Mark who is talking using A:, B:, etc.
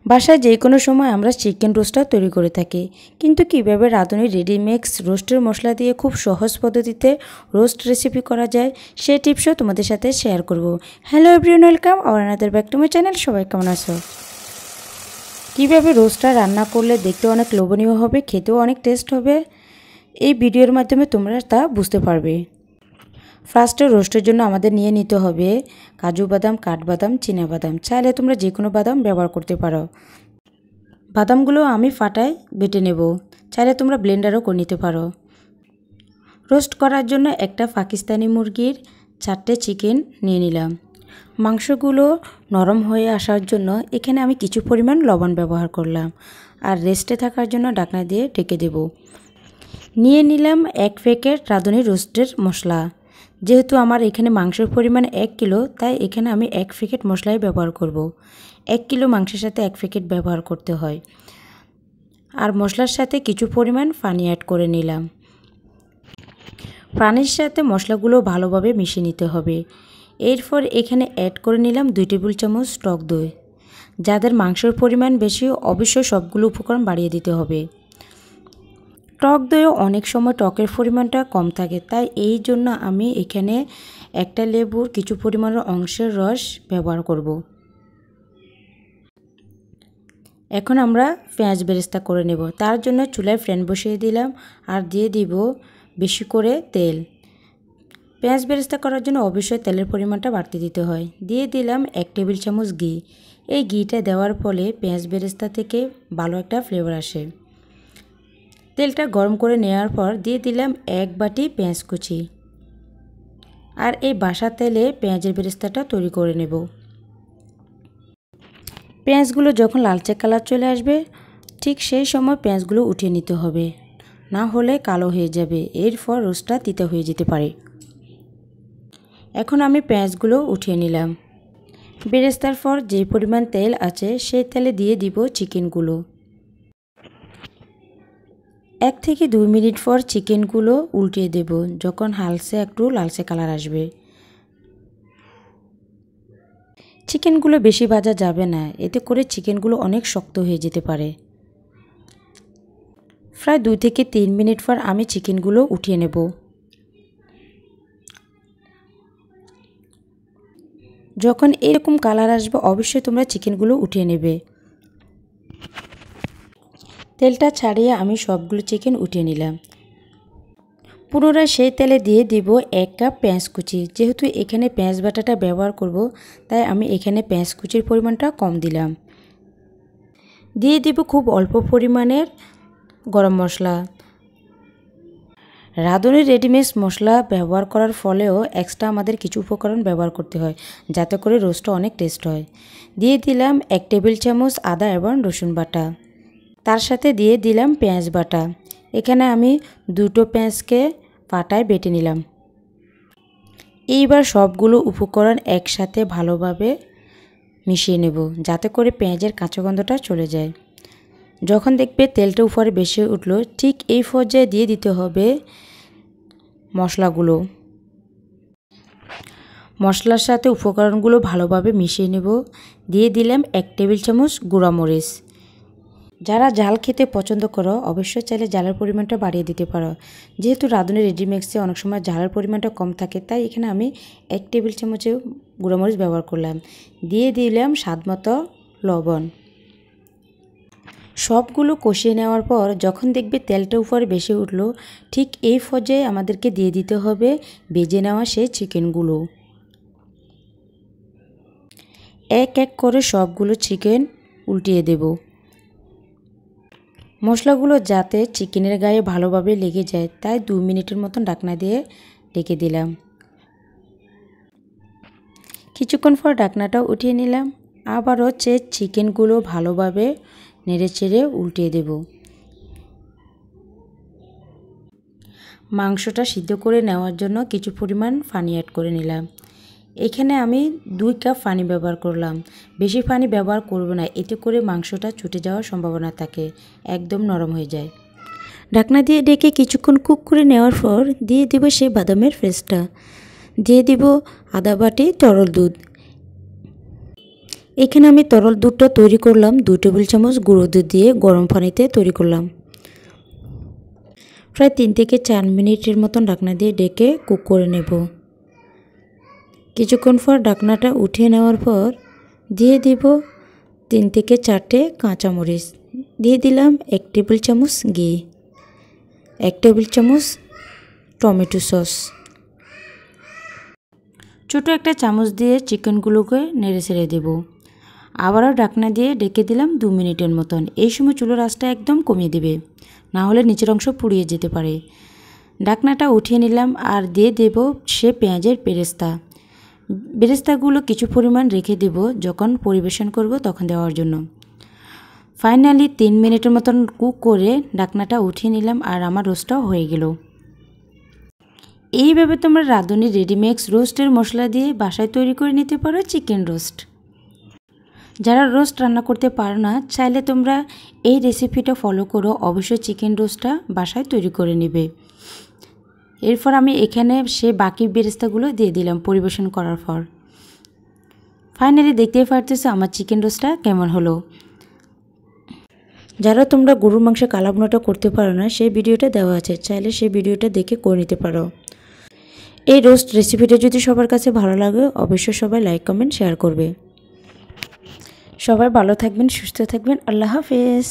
A: বাসায় যে কোনো সময় আমরা চিকেন রোস্টটা তৈরি করে থাকি, কিন্তু কীভাবে রাঁধুনি রেডিমিক্স রোস্টের মশলা দিয়ে খুব সহজ পদ্ধতিতে রোস্ট রেসিপি করা যায় সেই টিপসও তোমাদের সাথে শেয়ার করব। Hello everyone, welcome hour another back to my channel. সবাই কেমন আছো? কীভাবে রোস্টটা রান্না করলে দেখতে অনেক লোভনীয় হবে, খেতেও অনেক টেস্ট হবে, এই ভিডিওর মাধ্যমে তোমরা তা বুঝতে পারবে। ফার্স্টে রোস্টের জন্য আমাদের নিয়ে নিতে হবে কাজু বাদাম, কাঠবাদাম, চীনাবাদাম। চাইলে তোমরা যে কোনো বাদাম ব্যবহার করতে পারো। বাদামগুলো আমি ফাটায় বেটে নেব, চাইলে তোমরা ব্লেন্ডারও করে নিতে পারো। রোস্ট করার জন্য একটা পাকিস্তানি মুরগির 4টে চিকেন নিয়ে নিলাম। মাংসগুলো নরম হয়ে আসার জন্য এখানে আমি কিছু পরিমাণ লবণ ব্যবহার করলাম, আর রেস্টে থাকার জন্য ঢাকনা দিয়ে ঢেকে দেব। নিয়ে নিলাম 1 প্যাকেট রাঁধুনি রোস্টের মশলা। যেহেতু আমার এখানে মাংসের পরিমাণ 1 কিলো, তাই এখানে আমি 1 প্যাকেট মশলাই ব্যবহার করব। 1 কিলো মাংসের সাথে 1 প্যাকেট ব্যবহার করতে হয়। আর মশলার সাথে কিছু পরিমাণ পানি অ্যাড করে নিলাম। পানির সাথে মশলাগুলো ভালোভাবে মিশিয়ে নিতে হবে। এরপর এখানে অ্যাড করে নিলাম 2 টেবিল চামচ টক দই। যাদের মাংসের পরিমাণ বেশি, অবশ্যই সবগুলো উপকরণ বাড়িয়ে দিতে হবে। টক দইও অনেক সময় টকের পরিমাণটা কম থাকে, তাই এই জন্য আমি এখানে একটা লেবুর কিছু পরিমাণের অংশের রস ব্যবহার করব। এখন আমরা পেঁয়াজ বেরেস্তা করে নেব। তার জন্য চুলায় ফ্যান বসিয়ে দিলাম আর দিয়ে দিব বেশি করে তেল। পেঁয়াজ বেরেস্তা করার জন্য অবশ্যই তেলের পরিমাণটা বাড়তে দিতে হয়। দিয়ে দিলাম 1 টেবিল চামচ ঘি। এই ঘিটা দেওয়ার ফলে পেঁয়াজ বেরেস্তা থেকে ভালো একটা ফ্লেভার আসে। তেলটা গরম করে নেওয়ার পর দিয়ে দিলাম 1 বাটি পেঁয়াজ কুচি। আর এই বাসা তেলে পেঁয়াজের বেরেস্তাটা তৈরি করে নেব। পেঁয়াজগুলো যখন লালচে কালার চলে আসবে, ঠিক সেই সময় পেঁয়াজগুলো উঠিয়ে নিতে হবে, না হলে কালো হয়ে যাবে। এরপর রোস্টটা তিতা হয়ে যেতে পারে। এখন আমি পেঁয়াজগুলো উঠিয়ে নিলাম। বেরেস্তার পর যে পরিমাণ তেল আছে সেই তেলে দিয়ে দিব চিকেনগুলো। 1 থেকে 2 মিনিট পর চিকেনগুলো উল্টিয়ে দেব, যখন হালকা একটু লালচে কালার আসবে। চিকেনগুলো বেশি ভাজা যাবে না, এতে করে চিকেনগুলো অনেক শক্ত হয়ে যেতে পারে। প্রায় 2 থেকে 3 মিনিট পর আমি চিকেনগুলো উঠিয়ে নেব। যখন এরকম কালার আসবে, অবশ্যই তোমরা চিকেনগুলো উঠিয়ে নেবে। তেলটা ছাড়িয়ে আমি সবগুলো চিকেন উঠিয়ে নিলাম। পুনরায় সেই তেলে দিয়ে দিব 1 কাপ পেঁয়াজ কুচি। যেহেতু এখানে পেঁয়াজ বাটাটা ব্যবহার করব, তাই আমি এখানে পেঁয়াজ কুচির পরিমাণটা কম দিলাম। দিয়ে দিব খুব অল্প পরিমাণের গরম মশলা। রাঁধুনি রেডিমিক্স মশলা ব্যবহার করার ফলেও এক্সট্রা আমাদের কিছু উপকরণ ব্যবহার করতে হয়, যাতে করে রোস্টটা অনেক টেস্ট হয়। দিয়ে দিলাম 1 টেবিল চামচ আদা এবং রসুন বাটা। তার সাথে দিয়ে দিলাম পেঁয়াজ বাটা। এখানে আমি 2টো পেঁয়াজকে পাটায় বেটে নিলাম। এইবার সবগুলো উপকরণ একসাথে ভালোভাবে মিশিয়ে নেব, যাতে করে পেঁয়াজের কাঁচা গন্ধটা চলে যায়। যখন দেখবে তেলটা উপরে বেশি উঠলো, ঠিক এই পর্যায়ে দিয়ে দিতে হবে মশলাগুলো। মশলার সাথে উপকরণগুলো ভালোভাবে মিশিয়ে নেব। দিয়ে দিলাম 1 টেবিল চামচ গুঁড়া মরিচ। যারা ঝাল খেতে পছন্দ করো, অবশ্যই চাইলে ঝালের পরিমাণটা বাড়িয়ে দিতে পারো। যেহেতু রাঁধুনি রেডিমিক্সে অনেক সময় ঝালের পরিমাণটা কম থাকে, তাই এখানে আমি 1 টেবিল চামচে গুঁড়া মরিচ ব্যবহার করলাম। দিয়ে দিলাম স্বাদমতো লবণ। সবগুলো কষিয়ে নেওয়ার পর যখন দেখবে তেলটা উপরে বেশি উঠলো, ঠিক এই পর্যায়ে আমাদেরকে দিয়ে দিতে হবে ভেজে নেওয়া সেই চিকেনগুলো। এক এক করে সবগুলো চিকেন উল্টিয়ে দেব। মশলাগুলো যাতে চিকেনের গায়ে ভালোভাবে লেগে যায়, তাই 2 মিনিটের মতন ঢাকনা দিয়ে ঢেকে দিলাম। কিছুক্ষণ পর ঢাকনাটা উঠিয়ে নিলাম। আবারও চিকেনগুলো ভালোভাবে নেড়েচেড়ে উল্টিয়ে দেব। মাংসটা সিদ্ধ করে নেওয়ার জন্য কিছু পরিমাণ পানি অ্যাড করে নিলাম। এখানে আমি 2 কাপ পানি ব্যবহার করলাম। বেশি পানি ব্যবহার করব না, এতে করে মাংসটা ছুটে যাওয়ার সম্ভাবনা থাকে, একদম নরম হয়ে যায়। ঢাকনা দিয়ে ঢেকে কিছুক্ষণ কুক করে নেওয়ার পর দিয়ে দেব সেই বাদামের পেস্টটা। দিয়ে দিব আধা বাটি তরল দুধ। এখানে আমি তরল দুধটা তৈরি করলাম 2 টেবিল চামচ গুঁড়ো দুধ দিয়ে গরম পানিতে তৈরি করলাম। প্রায় 3 থেকে 4 মিনিটের মতন ঢাকনা দিয়ে ঢেকে কুক করে নেব। কিছুক্ষণ পর ঢাকনাটা উঠিয়ে নেওয়ার পর দিয়ে দিব 3 থেকে 4টে কাঁচামরিচ, দিয়ে দিলাম 1 টেবিল চামচ ঘি, 1 টেবিল চামচ টমেটো সস। ছোটো একটা চামচ দিয়ে চিকেনগুলোকে নেড়ে ছেড়ে দেব। আবারও ঢাকনা দিয়ে ঢেকে দিলাম 2 মিনিটের মতন। এই সময় চুলোর আঁচটা একদম কমিয়ে দেবে, না হলে নিচের অংশ পুড়িয়ে যেতে পারে। ঢাকনাটা উঠিয়ে নিলাম আর দিয়ে দেব সে পেঁয়াজের বেরেস্তা। বেরেস্তাগুলো কিছু পরিমাণ রেখে দেব যখন পরিবেশন করব তখন দেওয়ার জন্য। ফাইনালি 3 মিনিটের মতন কুক করে ঢাকনাটা উঠিয়ে নিলাম আর আমার রোস্টটাও হয়ে গেল। এইভাবে তোমরা রাঁধুনি রেডিমিক্স রোস্টের মশলা দিয়ে বাসায় তৈরি করে নিতে পারো চিকেন রোস্ট। যারা রোস্ট রান্না করতে পারো না, চাইলে তোমরা এই রেসিপিটা ফলো করো, অবশ্যই চিকেন রোস্টটা বাসায় তৈরি করে নেবে। এরপর আমি এখানে সে বাকি বেরেস্তাগুলো দিয়ে দিলাম পরিবেশন করার পর। ফাইনালি দেখতেই পারতেছো আমার চিকেন রোস্টটা কেমন হলো। যারা তোমরা গরুর মাংসের কালা ভুনাটা করতে পারো না, সেই ভিডিওটা দেওয়া আছে, চাইলে সেই ভিডিওটা দেখে করে নিতে পারো। এই রোস্ট রেসিপিটা যদি সবার কাছে ভালো লাগে অবশ্যই সবাই লাইক কমেন্ট শেয়ার করবে। সবাই ভালো থাকবেন, সুস্থ থাকবেন। আল্লাহ হাফেজ।